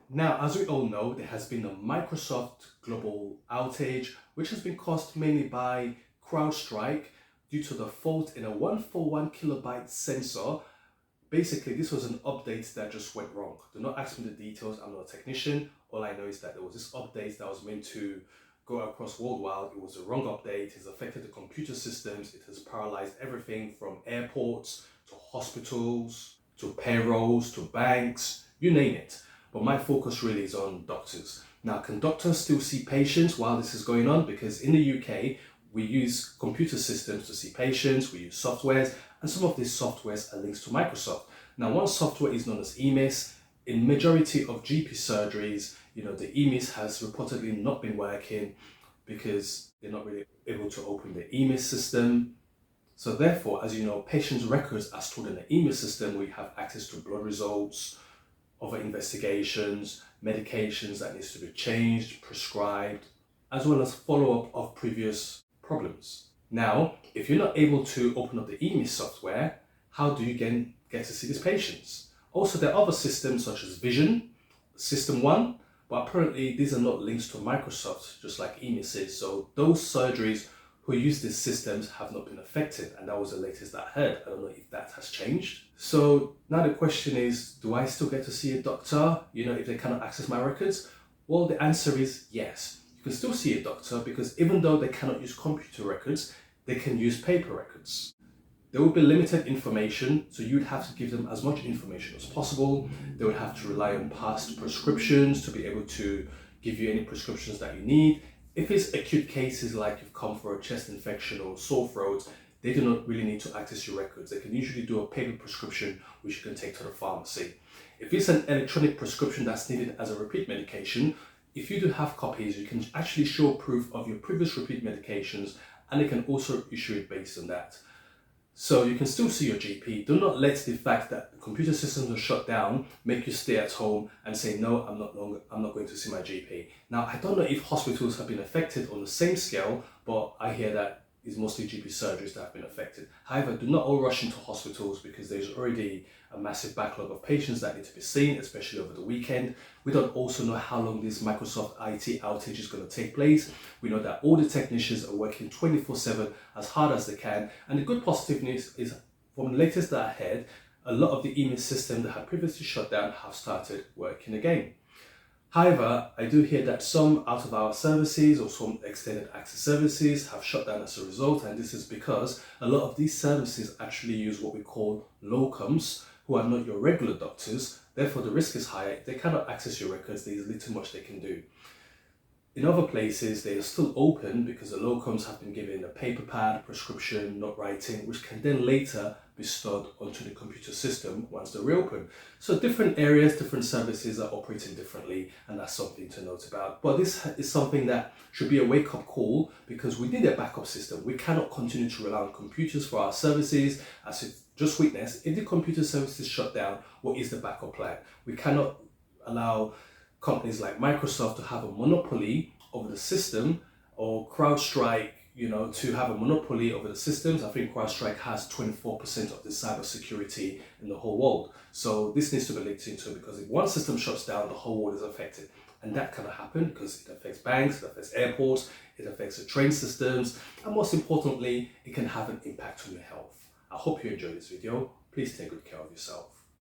Now, as we all know, there has been a Microsoft global outage, which has been caused mainly by CrowdStrike due to the fault in a 141 kilobyte sensor. Basically, this was an update that just went wrong. Do not ask me the details, I'm not a technician. All I know is that there was this update that was meant to go across worldwide. It was a wrong update, it has affected the computer systems, it has paralyzed everything from airports to hospitals, to payrolls, to banks, you name it. But my focus really is on doctors. Now, can doctors still see patients while this is going on? Because in the UK, we use computer systems to see patients, we use softwares, and some of these softwares are linked to Microsoft. Now, one software is known as EMIS. In majority of GP surgeries, the EMIS has reportedly not been working because they're not really able to open the EMIS system. So therefore, as you know, patients' records are stored in the EMIS system where you have access to blood results, other investigations, medications that needs to be changed, prescribed, as well as follow-up of previous problems. Now, if you're not able to open up the EMIS software, how do you get to see these patients? Also, there are other systems such as Vision, System 1, but apparently these are not linked to Microsoft, just like EMIS is. So those surgeries who use these systems have not been affected, and that was the latest that I heard. I don't know if that has changed. So now the question is, do I still get to see a doctor, if they cannot access my records? Well, the answer is yes. You can still see a doctor because even though they cannot use computer records, they can use paper records. There will be limited information, so you'd have to give them as much information as possible. They would have to rely on past prescriptions to be able to give you any prescriptions that you need. If it's acute cases like you've come for a chest infection or sore throat, they do not really need to access your records. They can usually do a paper prescription which you can take to the pharmacy. If it's an electronic prescription that's needed as a repeat medication, if you do have copies, you can actually show proof of your previous repeat medications, and they can also issue it based on that. So you can still see your GP. Do not let the fact that the computer systems are shut down make you stay at home and say, no, I'm not going to see my GP. Now, I don't know if hospitals have been affected on the same scale, but I hear that it's mostly GP surgeries that have been affected. However, do not all rush into hospitals because there's already a massive backlog of patients that need to be seen, especially over the weekend. We don't also know how long this Microsoft IT outage is going to take place. We know that all the technicians are working 24/7 as hard as they can. And the good positive news is, from the latest that I heard, a lot of the EMIS system that had previously shut down have started working again. However, I do hear that some out-of-hour services or some extended access services have shut down as a result, and this is because a lot of these services actually use what we call locums, who are not your regular doctors. Therefore, the risk is higher. If they cannot access your records, there is little much they can do. In other places, they are still open because the locums have been given a paper pad, prescription, note writing, which can then later be stored onto the computer system once they reopen. So different areas, different services are operating differently, and that's something to note about. But this is something that should be a wake-up call because we need a backup system. We cannot continue to rely on computers for our services. As you just witnessed, if the computer services shut down, what is the backup plan? We cannot allow companies like Microsoft to have a monopoly over the system, or CrowdStrike, to have a monopoly over the systems. I think CrowdStrike has 24% of the cybersecurity in the whole world. So this needs to be looked into because if one system shuts down, the whole world is affected. And that cannot happen because it affects banks, it affects airports, it affects the train systems, and most importantly, it can have an impact on your health. I hope you enjoyed this video. Please take good care of yourself.